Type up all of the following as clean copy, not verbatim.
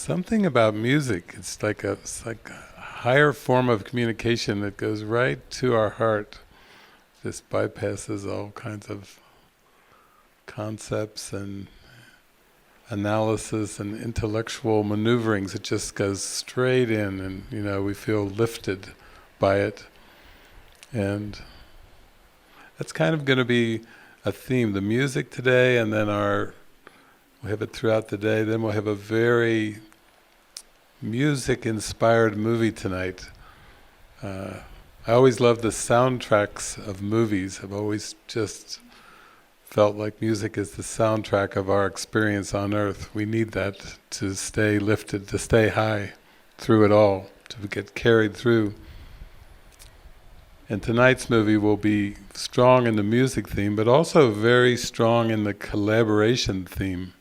something about music. It's like a higher form of communication that goes right to our heart. This bypasses all kinds of concepts and analysis and intellectual maneuverings. It just goes straight in, and we feel lifted by it. And that's kind of going to be a theme. The music today, and then we'll have it throughout the day. Then we'll have a very music-inspired movie tonight. I always love the soundtracks of movies. I've always just felt like music is the soundtrack of our experience on earth. We need that to stay lifted, to stay high through it all, to get carried through. And tonight's movie will be strong in the music theme, but also very strong in the collaboration theme.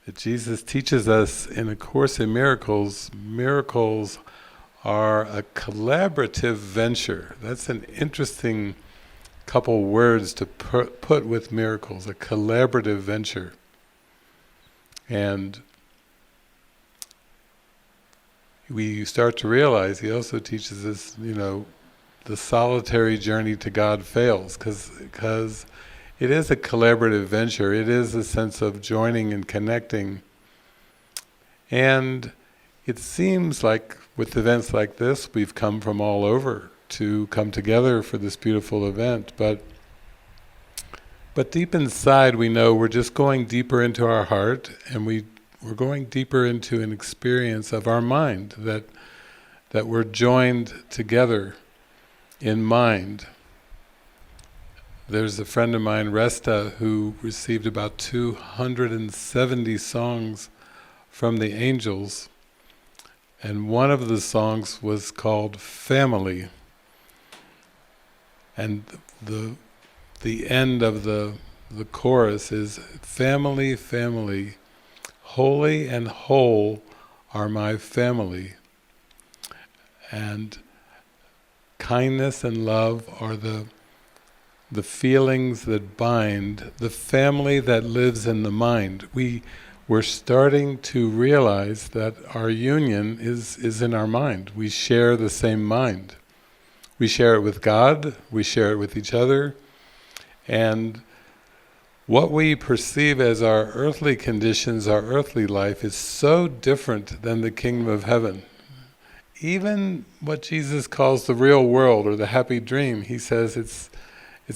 That Jesus teaches us in A Course in Miracles, miracles are a collaborative venture. That's an interesting couple words to put with miracles, a collaborative venture. And we start to realize, he also teaches us, the solitary journey to God fails, because it is a collaborative venture. It is a sense of joining and connecting. And it seems like with events like this, we've come from all over to come together for this beautiful event. But deep inside we know we're just going deeper into our heart, and we're going deeper into an experience of our mind, that we're joined together in mind. There's a friend of mine, Resta, who received about 270 songs from the angels, and one of the songs was called Family. And the end of the chorus is, family, family, holy and whole are my family. And kindness and love are the feelings that bind the family that lives in the mind. We're starting to realize that our union is in our mind. We share the same mind. We share it with God, we share it with each other, and what we perceive as our earthly conditions, our earthly life, is so different than the kingdom of heaven. Even what Jesus calls the real world, or the happy dream, he says it's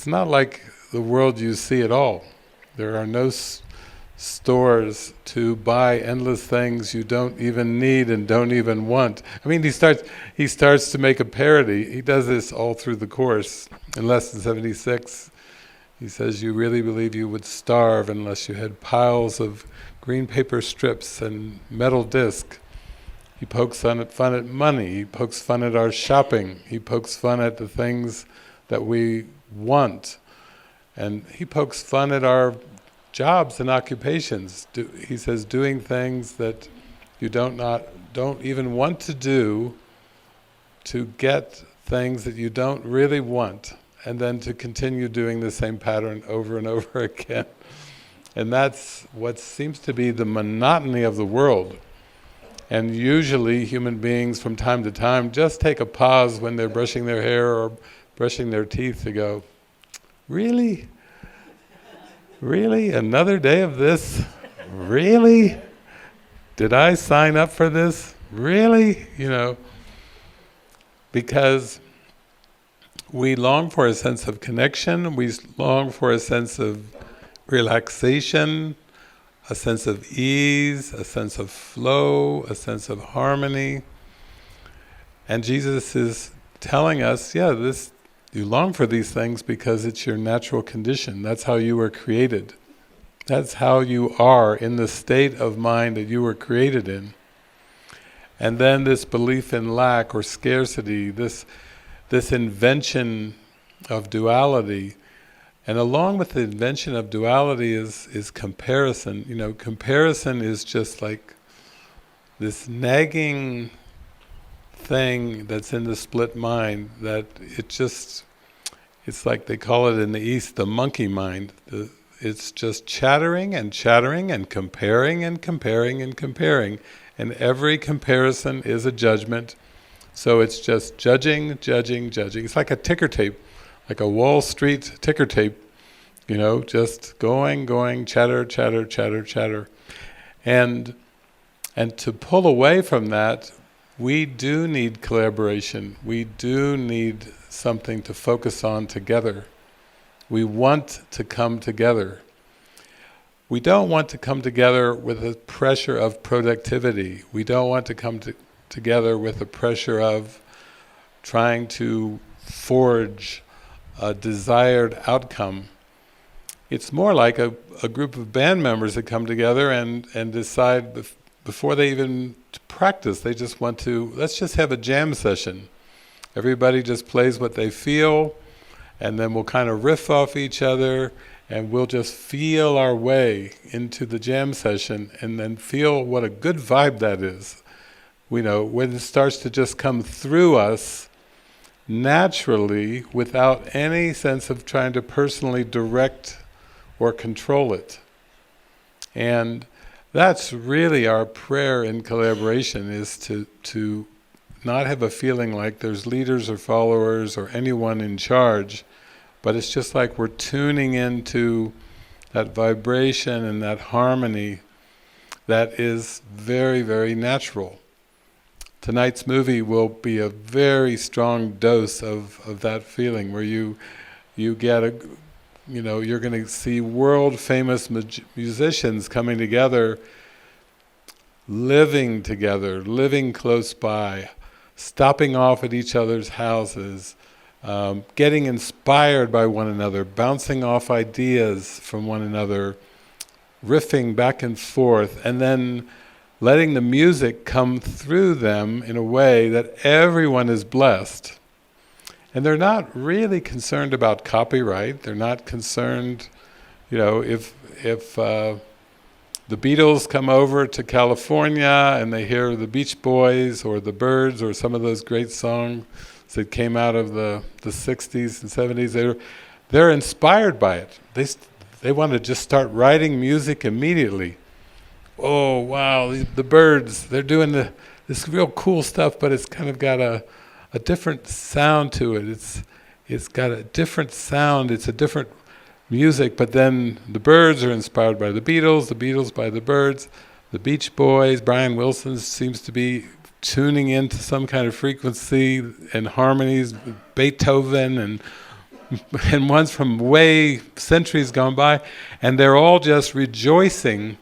not like the world you see at all. There are no stores to buy endless things you don't even need and don't even want. I mean, he starts to make a parody. He does this all through the Course. In Lesson 76, he says, you really believe you would starve unless you had piles of green paper strips and metal disc. He pokes fun at money, he pokes fun at our shopping, he pokes fun at the things that we want, and he pokes fun at our jobs and occupations. He says doing things that you don't even want to do, to get things that you don't really want, and then to continue doing the same pattern over and over again. And that's what seems to be the monotony of the world. And usually human beings from time to time just take a pause when they're brushing their hair or brushing their teeth to go, really? Really? Another day of this? Really? Did I sign up for this? Really? Because we long for a sense of connection, we long for a sense of relaxation, a sense of ease, a sense of flow, a sense of harmony. And Jesus is telling us, you long for these things because it's your natural condition. That's how you were created. That's how you are in the state of mind that you were created in. And then this belief in lack or scarcity, this invention of duality. And along with the invention of duality is comparison. Comparison is just like this nagging thing that's in the split mind, that it's like they call it in the East, the monkey mind. It's just chattering and chattering and comparing and comparing and comparing. And every comparison is a judgment. So it's just judging, judging, judging. It's like a ticker tape, like a Wall Street ticker tape, just going, chatter, chatter, chatter, chatter. And to pull away from that, we do need collaboration. We do need something to focus on together. We want to come together. We don't want to come together with the pressure of productivity. We don't want to come together with the pressure of trying to forge a desired outcome. It's more like a group of band members that come together and decide before they even practice, they just want to, let's just have a jam session. Everybody just plays what they feel, and then we'll kind of riff off each other, and we'll just feel our way into the jam session, and then feel what a good vibe that is. When it starts to just come through us naturally, without any sense of trying to personally direct or control it. And that's really our prayer in collaboration, is to not have a feeling like there's leaders or followers or anyone in charge, but it's just like we're tuning into that vibration and that harmony that is very, very natural. Tonight's movie will be a very strong dose of that feeling, where you get you're going to see world famous musicians coming together, living together, living close by, stopping off at each other's houses, getting inspired by one another, bouncing off ideas from one another, riffing back and forth, and then letting the music come through them in a way that everyone is blessed. And they're not really concerned about copyright. They're not concerned, if the Beatles come over to California and they hear the Beach Boys or the Byrds or some of those great songs that came out of the 60s and 70s, they're inspired by it. They want to just start writing music immediately. Oh wow, the Byrds, they're doing this real cool stuff, but it's kind of got a different sound to it. It's got a different sound, it's a different music, but then the Byrds are inspired by the Beatles by the Byrds, the Beach Boys, Brian Wilson seems to be tuning into some kind of frequency and harmonies, Beethoven and ones from way centuries gone by, and they're all just rejoicing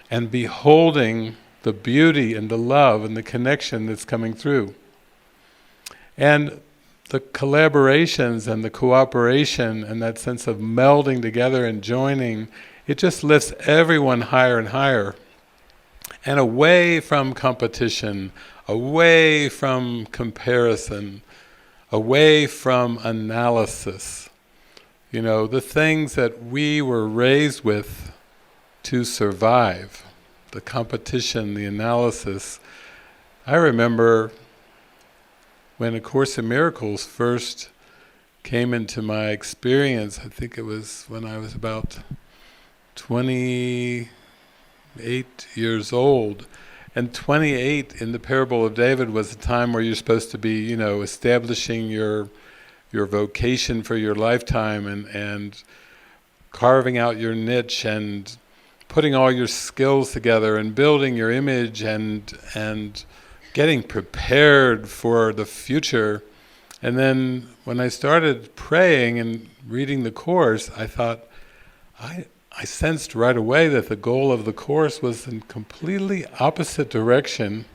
and beholding the beauty and the love and the connection that's coming through. And the collaborations and the cooperation and that sense of melding together and joining, it just lifts everyone higher and higher. And away from competition, away from comparison, away from analysis. The things that we were raised with to survive, the competition, the analysis. I remember when A Course in Miracles first came into my experience, I think it was when I was about 28 years old. And 28 in the Parable of David was a time where you're supposed to be, establishing your vocation for your lifetime and carving out your niche and putting all your skills together and building your image and getting prepared for the future. And then when I started praying and reading the Course, I thought, I sensed right away that the goal of the Course was in completely opposite direction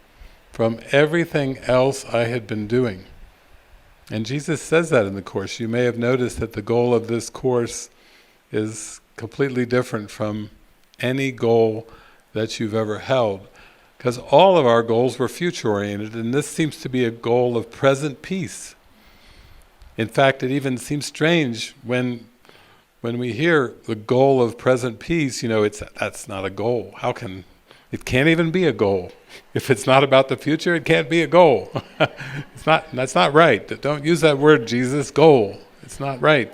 from everything else I had been doing. And Jesus says that in the Course. You may have noticed that the goal of this Course is completely different from any goal that you've ever held. Because all of our goals were future-oriented, and this seems to be a goal of present peace. In fact, it even seems strange when we hear the goal of present peace, that's not a goal. It can't even be a goal. If it's not about the future, it can't be a goal. That's not right. Don't use that word, Jesus, goal. It's not right.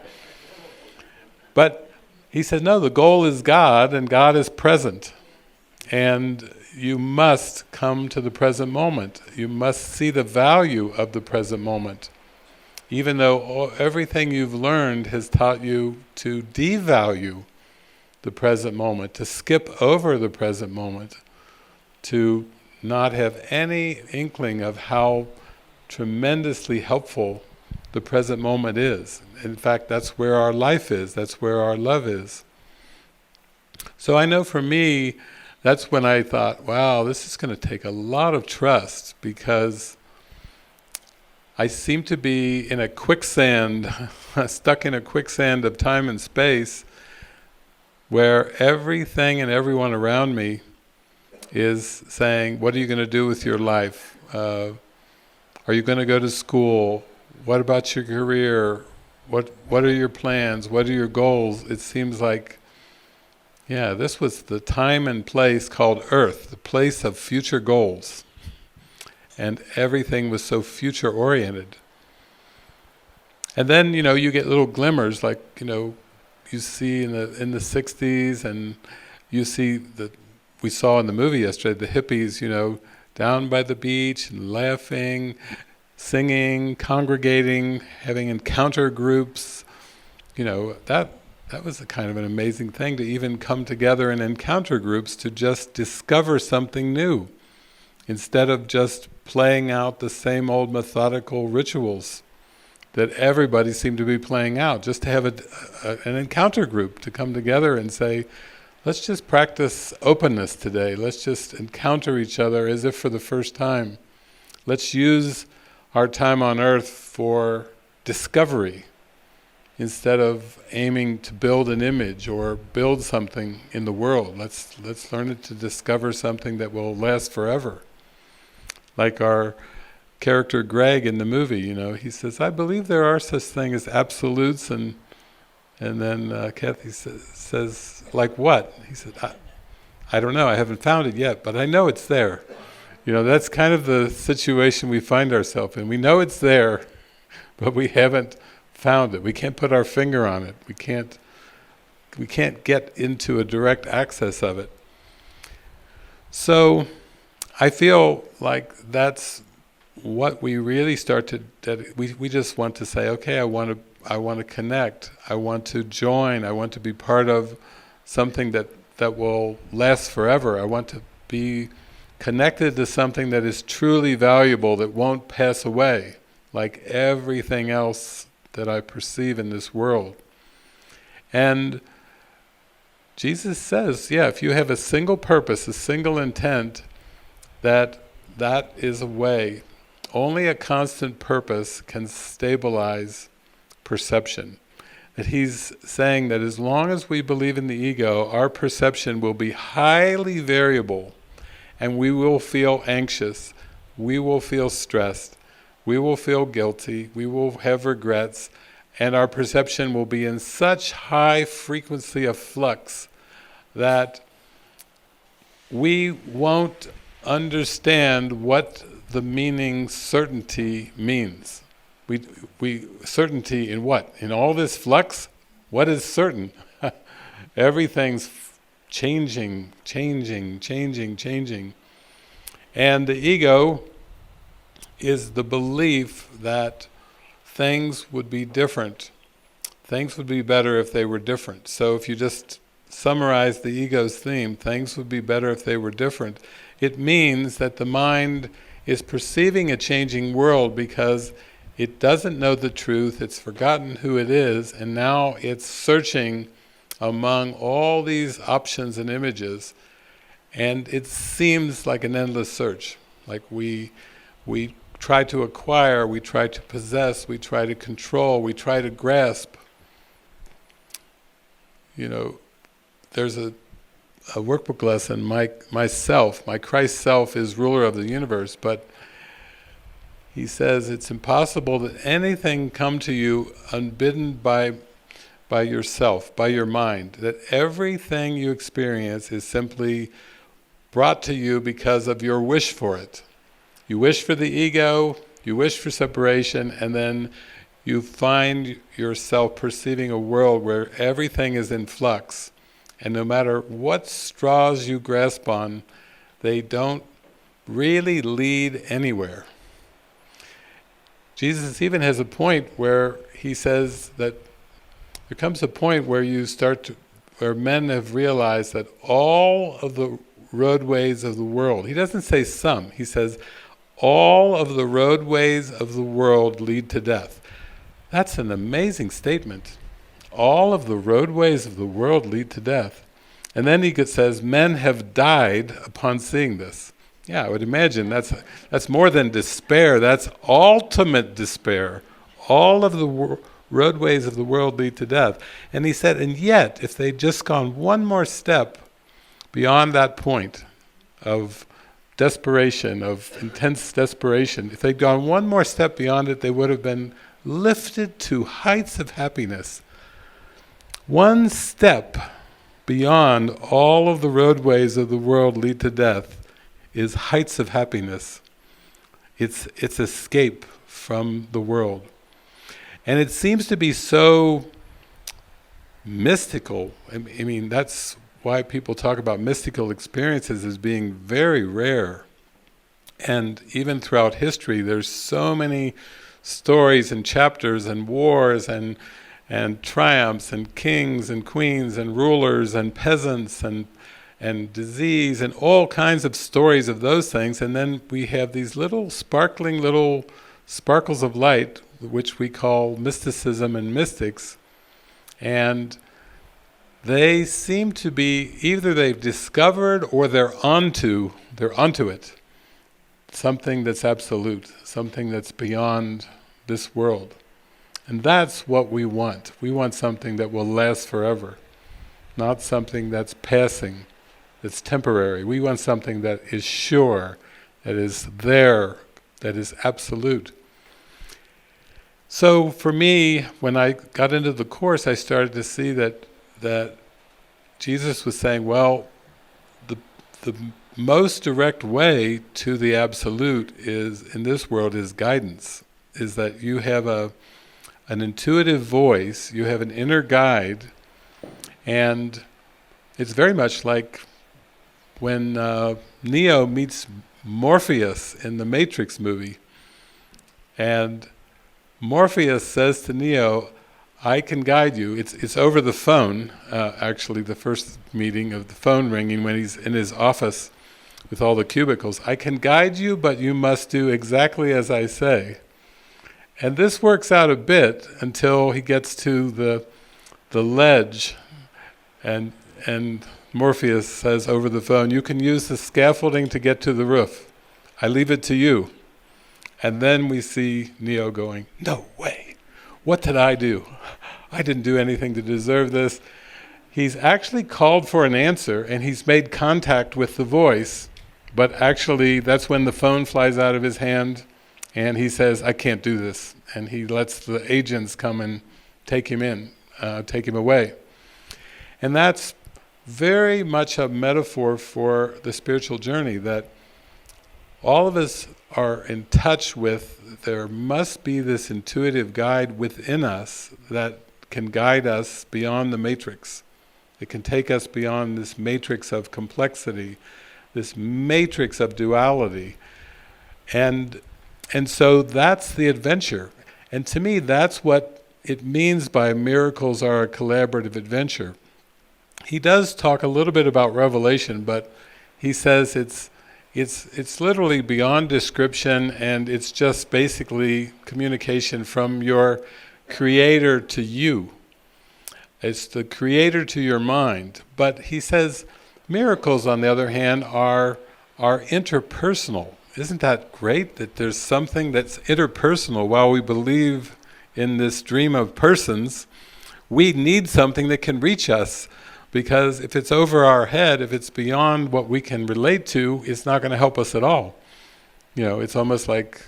But he said, no, the goal is God, and God is present. And you must come to the present moment. You must see the value of the present moment. Even though everything you've learned has taught you to devalue the present moment, to skip over the present moment, to not have any inkling of how tremendously helpful the present moment is. In fact, that's where our life is, that's where our love is. So I know for me, that's when I thought, wow, this is going to take a lot of trust, because I seem to be in a quicksand, stuck in a quicksand of time and space, where everything and everyone around me is saying, what are you going to do with your life? Are you going to go to school? What about your career? What are your plans? What are your goals? It seems like, yeah, this was the time and place called Earth, the place of future goals. And everything was so future-oriented. And then, you get little glimmers, like, you see in the 60s, and you see that we saw in the movie yesterday, the hippies, down by the beach and laughing, singing, congregating, having encounter groups. That was a kind of an amazing thing, to even come together in encounter groups to just discover something new, instead of just playing out the same old methodical rituals that everybody seemed to be playing out. Just to have an encounter group to come together and say, let's just practice openness today. Let's just encounter each other as if for the first time. Let's use our time on earth for discovery, instead of aiming to build an image or build something in the world. Let's learn to discover something that will last forever. Like our character Greg in the movie, he says, I believe there are such things as absolutes, and then Kathy says, like what? He said, I don't know, I haven't found it yet, but I know it's there. That's kind of the situation we find ourselves in. We know it's there, but we haven't found it. We can't put our finger on it. We can't get into a direct access of it. So I feel like that's what we really start to, that we just want to say, okay, I want to connect, I want to join, I want to be part of something that will last forever. I want to be connected to something that is truly valuable, that won't pass away, like everything else that I perceive in this world. And Jesus says, yeah, if you have a single purpose, a single intent, that is a way. Only a constant purpose can stabilize perception. That he's saying that as long as we believe in the ego, our perception will be highly variable, and we will feel anxious, we will feel stressed, we will feel guilty, we will have regrets, and our perception will be in such high frequency of flux that we won't understand what the meaning certainty means. We certainty in what? In all this flux? What is certain? Everything's changing. And the ego is the belief that things would be different. Things would be better if they were different. So if you just summarize the ego's theme, things would be better if they were different, it means that the mind is perceiving a changing world because it doesn't know the truth, it's forgotten who it is, and now it's searching among all these options and images, and it seems like an endless search. Like we try to acquire, we try to possess, we try to control, we try to grasp. There's a workbook lesson, my Christ self is ruler of the universe, but he says it's impossible that anything come to you unbidden by yourself, by your mind, that everything you experience is simply brought to you because of your wish for it. You wish for the ego, you wish for separation, and then you find yourself perceiving a world where everything is in flux, And no matter what straws you grasp on, they don't really lead anywhere. Jesus even has a point where he says that there comes a point where where men have realized that all of the roadways of the world, he doesn't say some, he says all of the roadways of the world lead to death. That's an amazing statement. All of the roadways of the world lead to death. And then he says, men have died upon seeing this. Yeah, I would imagine that's more than despair, that's ultimate despair. All of the roadways of the world lead to death. And he said, and yet, if they'd just gone one more step beyond that point of desperation, of intense desperation, if they'd gone one more step beyond it, they would have been lifted to heights of happiness. One step beyond all of the roadways of the world lead to death is heights of happiness. It's escape from the world. And it seems to be so mystical. I mean, that's why people talk about mystical experiences as being very rare. And even throughout history, there's so many stories and chapters and wars and triumphs and kings and queens and rulers and peasants and disease and all kinds of stories of those things. And then we have these little sparkling little sparkles of light, which we call mysticism and mystics. And they seem to be, either they've discovered or they're onto it. Something that's absolute, something that's beyond this world. And that's what we want. We want something that will last forever, not something that's passing, that's temporary. We want something that is sure, that is there, that is absolute. So for me, when I got into the Course, I started to see that Jesus was saying, well, the most direct way to the absolute is, in this world, is guidance. Is that you have an intuitive voice, you have an inner guide, and it's very much like when Neo meets Morpheus in the Matrix movie. And Morpheus says to Neo, I can guide you. It's over the phone, actually, the first meeting of the phone ringing when he's in his office with all the cubicles. I can guide you, but you must do exactly as I say. And this works out a bit until he gets to the ledge, and Morpheus says over the phone, you can use the scaffolding to get to the roof. I leave it to you. And then we see Neo going, no way, what did I do? I didn't do anything to deserve this. He's actually called for an answer, and he's made contact with the voice, but actually that's when the phone flies out of his hand, and he says, I can't do this. And he lets the agents come and take him away. And that's very much a metaphor for the spiritual journey, that all of us are in touch with, there must be this intuitive guide within us that can guide us beyond the matrix. It can take us beyond this matrix of complexity, this matrix of duality. And so that's the adventure. And to me, that's what it means by miracles are a collaborative adventure. He does talk a little bit about revelation, but he says it's literally beyond description, and it's just basically communication from your creator to you. It's the creator to your mind. But he says miracles, on the other hand, are interpersonal. Isn't that great, that there's something that's interpersonal? While we believe in this dream of persons, we need something that can reach us, because if it's over our head, if it's beyond what we can relate to, it's not going to help us at all. You know, it's almost like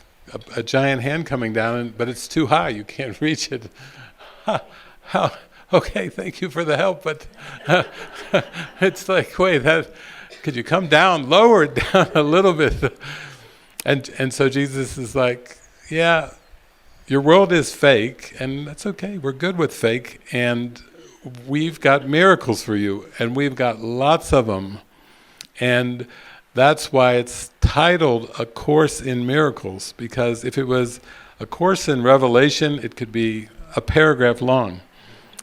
a giant hand coming down, but it's too high, you can't reach it. Okay, thank you for the help, but it's like, wait, could you come down, lower it down a little bit? And so Jesus is like, yeah, your world is fake, and that's okay, we're good with fake, and we've got miracles for you, and we've got lots of them. And that's why it's titled A Course in Miracles, because if it was a course in Revelation, it could be a paragraph long.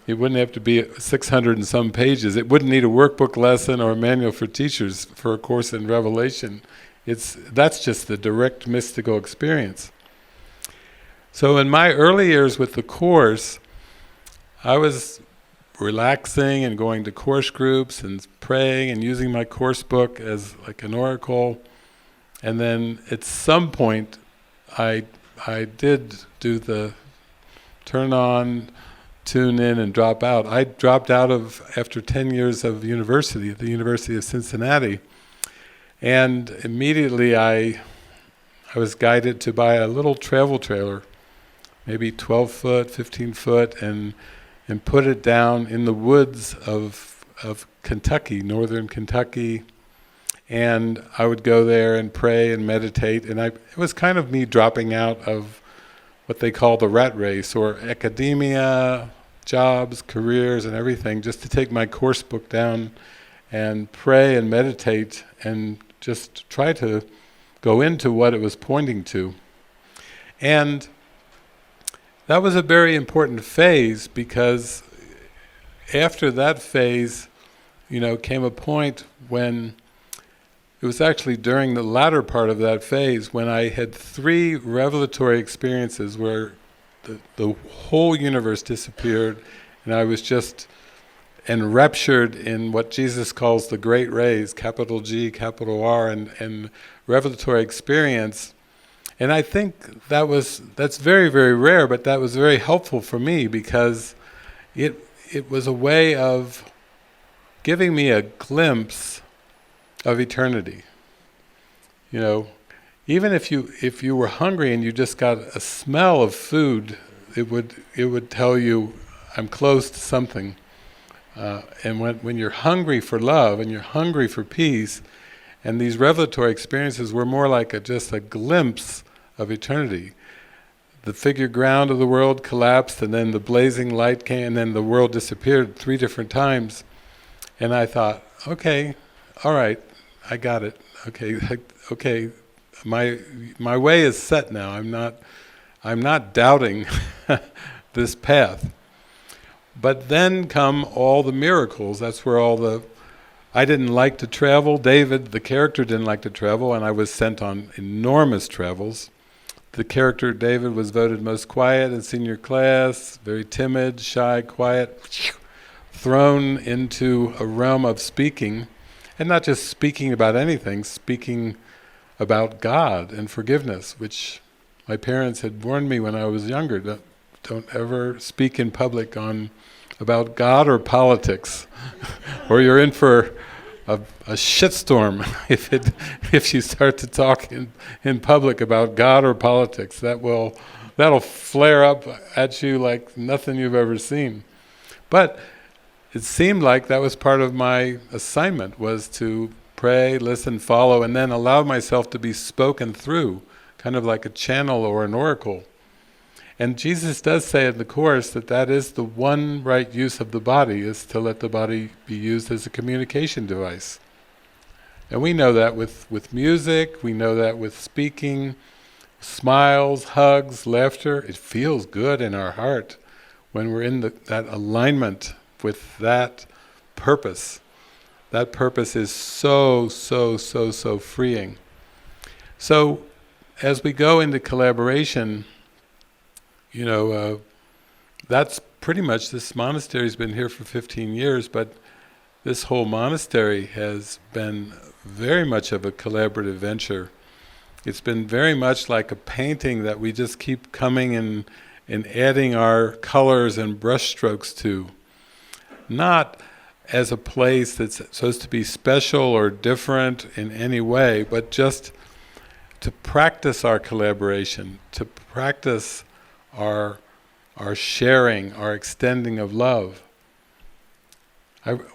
It wouldn't have to be 600 and some pages. It wouldn't need a workbook lesson or a manual for teachers for a course in Revelation. That's just the direct mystical experience. So in my early years with the Course, I was relaxing and going to course groups and praying and using my course book as like an oracle. And then at some point, I did do the turn on, tune in, and drop out. I dropped out after 10 years of university at the University of Cincinnati. And immediately I was guided to buy a little travel trailer, maybe 12 foot, 15 foot, and put it down in the woods of Kentucky, northern Kentucky. And I would go there and pray and meditate, and it was kind of me dropping out of what they call the rat race, or academia, jobs, careers, and everything, just to take my course book down and pray and meditate and just try to go into what it was pointing to. And that was a very important phase, because after that phase, came a point when it was actually during the latter part of that phase when I had 3 revelatory experiences where the whole universe disappeared, and I was just enraptured in what Jesus calls the great rays, capital G, capital R, and revelatory experience. And I think that's very, very rare, but that was very helpful for me, because it was a way of giving me a glimpse of eternity. Even if you were hungry and you just got a smell of food, it would tell you, I'm close to something. And when you're hungry for love and you're hungry for peace, and these revelatory experiences were more like just a glimpse of eternity. The figure ground of the world collapsed, and then the blazing light came, and then the world disappeared 3 different times. And I thought, okay, all right, I got it. Okay, my way is set now. I'm not doubting this path. But then come all the miracles. That's where I didn't like to travel. David, the character, didn't like to travel, and I was sent on enormous travels. The character David was voted most quiet in senior class, very timid, shy, quiet, thrown into a realm of speaking, and not just speaking about anything, speaking about God and forgiveness, which my parents had warned me when I was younger, don't ever speak in public about God or politics, or you're in for a shitstorm if you start to talk in public about God or politics. That'll flare up at you like nothing you've ever seen. But it seemed like that was part of my assignment, was to pray, listen, follow, and then allow myself to be spoken through, kind of like a channel or an oracle. And Jesus does say in the Course that is the one right use of the body, is to let the body be used as a communication device. And we know that with music, we know that with speaking, smiles, hugs, laughter. It feels good in our heart when we're in that alignment with that purpose. That purpose is so freeing. So as we go into collaboration, that's pretty much, this monastery's been here for 15 years, but this whole monastery has been very much of a collaborative venture. It's been very much like a painting that we just keep coming and adding our colors and brush strokes to. Not as a place that's supposed to be special or different in any way, but just to practice our collaboration, to practice our sharing, our extending of love.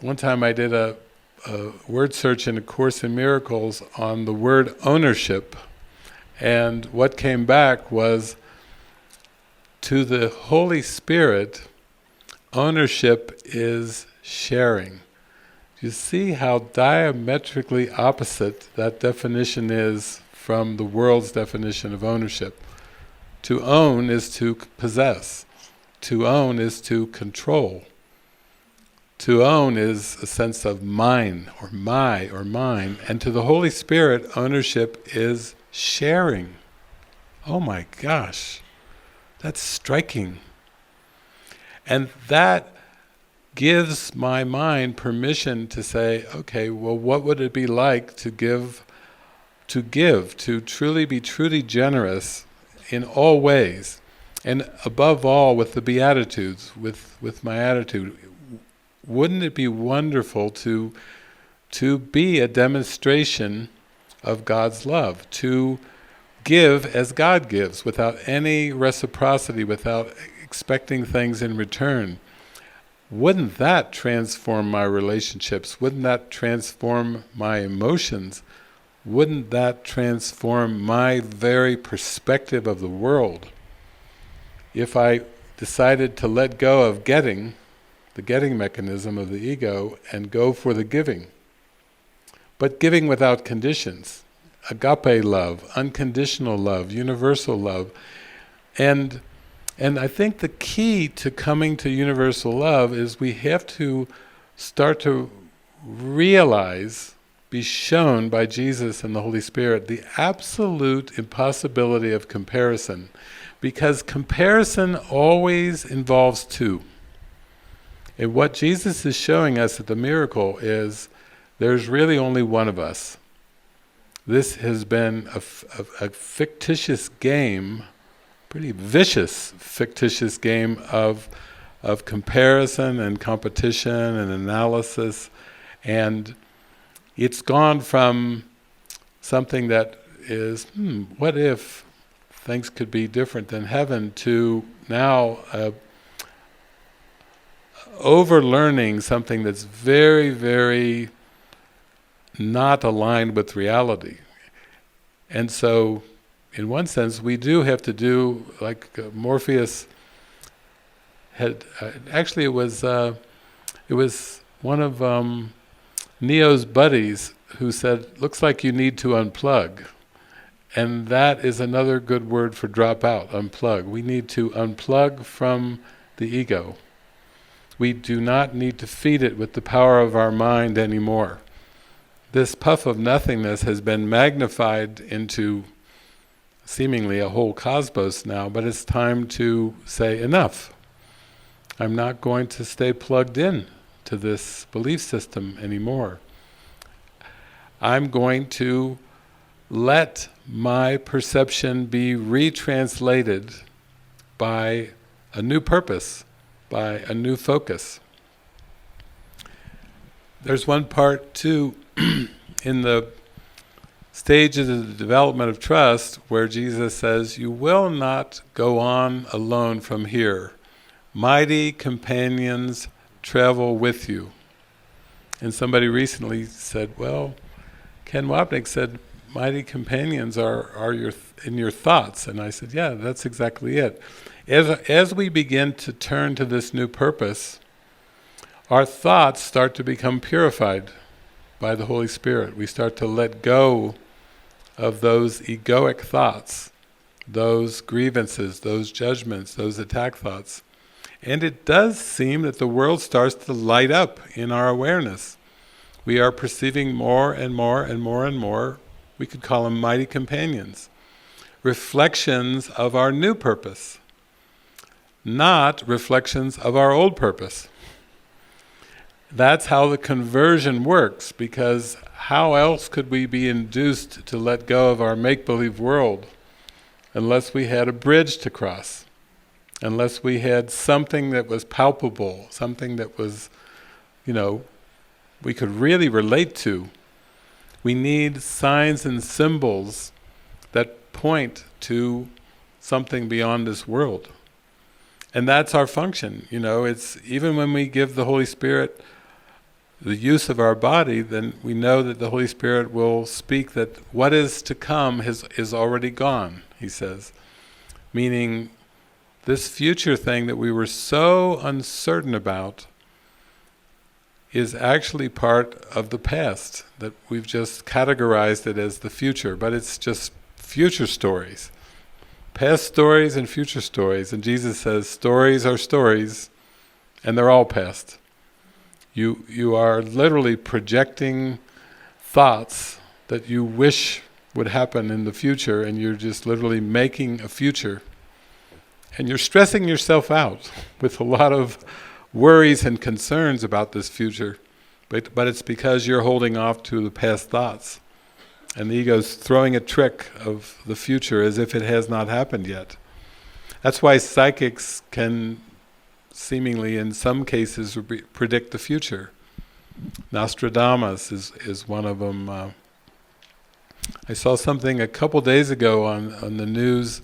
One time I did a word search in A Course in Miracles on the word ownership, and what came back was, to the Holy Spirit, ownership is sharing. You see how diametrically opposite that definition is from the world's definition of ownership. To own is to possess. To own is to control. To own is a sense of mine, or my, or mine. And to the Holy Spirit, ownership is sharing. Oh my gosh, that's striking. And that gives my mind permission to say, okay, well, what would it be like to give, to truly be truly generous in all ways, and above all with the Beatitudes, with my attitude. Wouldn't it be wonderful to be a demonstration of God's love, to give as God gives, without any reciprocity, without expecting things in return? Wouldn't that transform my relationships? Wouldn't that transform my emotions? Wouldn't that transform my very perspective of the world? If I decided to let go of getting, the getting mechanism of the ego, and go for the giving. But giving without conditions. Agape love, unconditional love, universal love. And I think the key to coming to universal love is we have to start to realize, be shown by Jesus and the Holy Spirit, the absolute impossibility of comparison. Because comparison always involves two. And what Jesus is showing us at the miracle is there's really only one of us. This has been a fictitious game, pretty vicious fictitious game of comparison and competition and analysis, and it's gone from something that is, what if things could be different than heaven, to now over-learning something that's very, very not aligned with reality. And so, in one sense, we do have to do, like Morpheus had, actually it was one of Neo's buddies who said, looks like you need to unplug. And that is another good word for drop out, unplug. We need to unplug from the ego. We do not need to feed it with the power of our mind anymore. This puff of nothingness has been magnified into seemingly a whole cosmos now, but it's time to say enough. I'm not going to stay plugged in to this belief system anymore. I'm going to let my perception be retranslated by a new purpose, by a new focus. There's one part too in the stages of the development of trust where Jesus says, you will not go on alone from here. Mighty companions travel with you. And somebody recently said, well, Ken Wapnick said, mighty companions are in your thoughts. And I said, yeah, that's exactly it. As we begin to turn to this new purpose, our thoughts start to become purified by the Holy Spirit. We start to let go of those egoic thoughts, those grievances, those judgments, those attack thoughts. And it does seem that the world starts to light up in our awareness. We are perceiving more and more and more and more, we could call them mighty companions, reflections of our new purpose, not reflections of our old purpose. That's how the conversion works, because how else could we be induced to let go of our make-believe world unless we had a bridge to cross, unless we had something that was palpable, something that was, we could really relate to. We need signs and symbols that point to something beyond this world. And that's our function, it's even when we give the Holy Spirit the use of our body, then we know that the Holy Spirit will speak that what is to come is already gone, he says. Meaning, this future thing that we were so uncertain about is actually part of the past, that we've just categorized it as the future, but it's just future stories. Past stories and future stories, and Jesus says stories are stories, and they're all past. You are literally projecting thoughts that you wish would happen in the future, and you're just literally making a future. And you're stressing yourself out with a lot of worries and concerns about this future, but it's because you're holding off to the past thoughts. And the ego's throwing a trick of the future as if it has not happened yet. That's why psychics can seemingly, in some cases, predict the future. Nostradamus is one of them. I saw something a couple days ago on the news,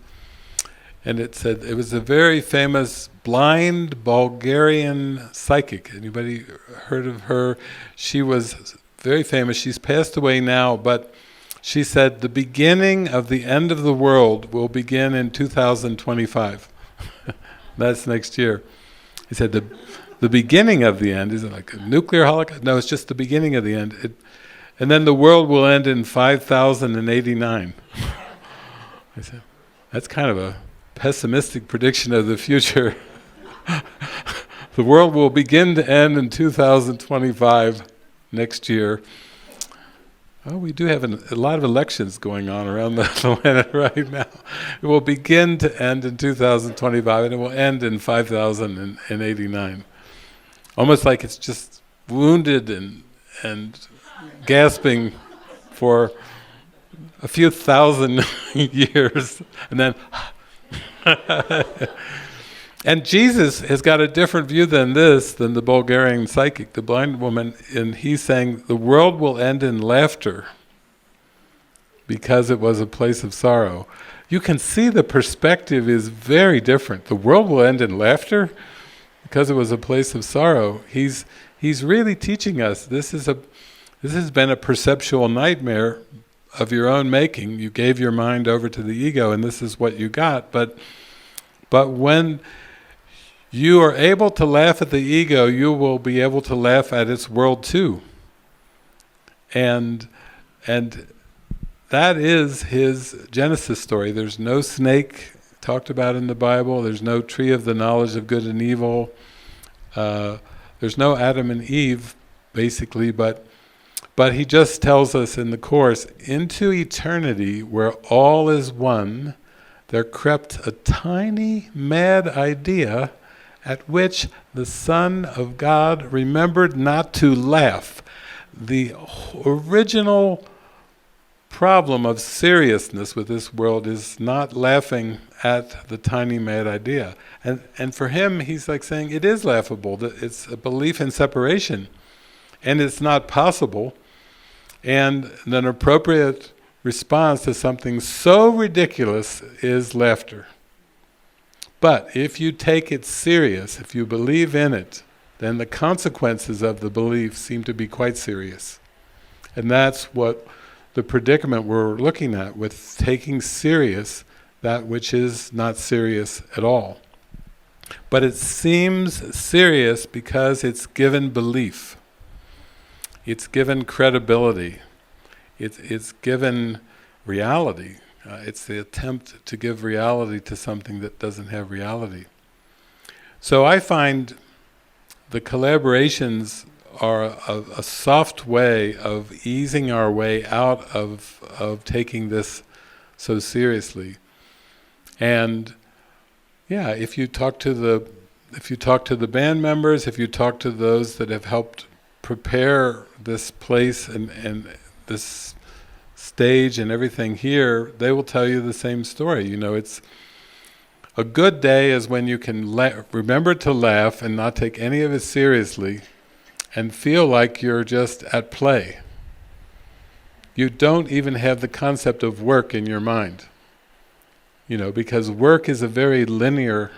and it said it was a very famous blind Bulgarian psychic. Anybody heard of her? She was very famous. She's passed away now, but she said the beginning of the end of the world will begin in 2025. That's next year. He said the beginning of the end, is it like a nuclear holocaust? No, it's just the beginning of the end. And then the world will end in 5089. I said, that's kind of a pessimistic prediction of the future. The world will begin to end in 2025, next year. Oh, we do have a lot of elections going on around the planet right now. It will begin to end in 2025, and it will end in 5089. Almost like it's just wounded and gasping for a few thousand years, and then and Jesus has got a different view than the Bulgarian psychic, the blind woman, and he's saying the world will end in laughter because it was a place of sorrow. You can see the perspective is very different. The world will end in laughter because it was a place of sorrow. He's really teaching us this has been a perceptual nightmare of your own making. You gave your mind over to the ego, and this is what you got. But when you are able to laugh at the ego, you will be able to laugh at its world too. And that is his Genesis story. There's no snake talked about in the Bible. There's no tree of the knowledge of good and evil. There's no Adam and Eve, basically, but he just tells us in the Course, into eternity where all is one, there crept a tiny mad idea at which the Son of God remembered not to laugh. The original problem of seriousness with this world is not laughing at the tiny mad idea. And for him, he's like saying it is laughable, that it's a belief in separation, and it's not possible. And an appropriate response to something so ridiculous is laughter. But if you take it serious, if you believe in it, then the consequences of the belief seem to be quite serious. And that's what the predicament we're looking at with taking serious that which is not serious at all. But it seems serious because it's given belief. It's given credibility. It's given reality. It's the attempt to give reality to something that doesn't have reality. So I find the collaborations are a soft way of easing our way out of taking this so seriously. And yeah, if you talk to the band members, if you talk to those that have helped prepare this place and this stage and everything here, they will tell you the same story. You know, it's a good day is when you can remember to laugh and not take any of it seriously and feel like you're just at play. You don't even have the concept of work in your mind. You know, because work is a very linear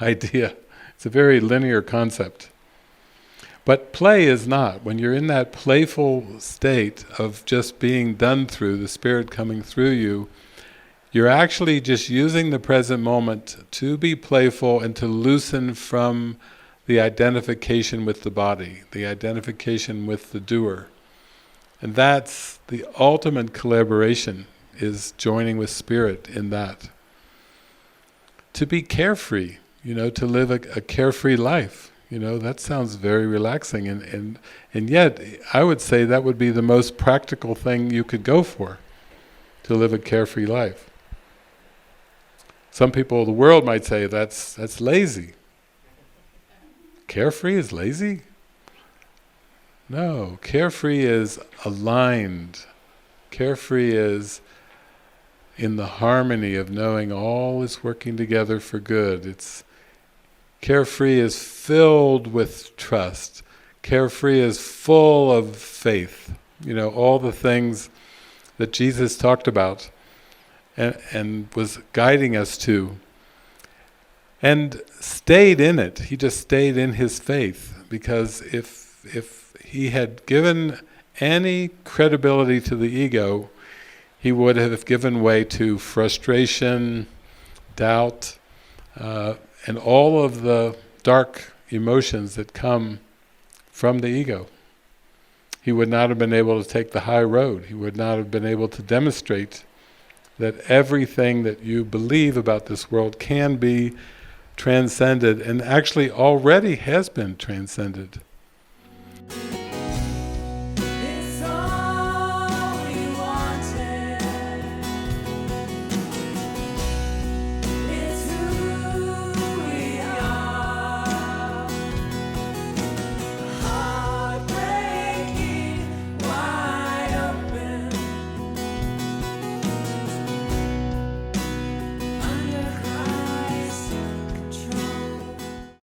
idea. It's a very linear concept. But play is not. When you're in that playful state of just being done through, the Spirit coming through you, You're actually just using the present moment to be playful and to loosen from the identification with the body, the identification with the doer. And that's the ultimate collaboration, is joining with spirit in that. To be carefree, to live a carefree life, that sounds very relaxing, and yet I would say that would be the most practical thing you could go for, to live a carefree life. Some people, the world might say that's lazy. Carefree is lazy? No, carefree is aligned. Carefree is in the harmony of knowing all is working together for good. Carefree is filled with trust. Carefree is full of faith. All the things that Jesus talked about and was guiding us to. And stayed in it. He just stayed in his faith, because if he had given any credibility to the ego, he would have given way to frustration, doubt, and all of the dark emotions that come from the ego. He would not have been able to take the high road. He would not have been able to demonstrate that everything that you believe about this world can be transcended, and actually already has been transcended.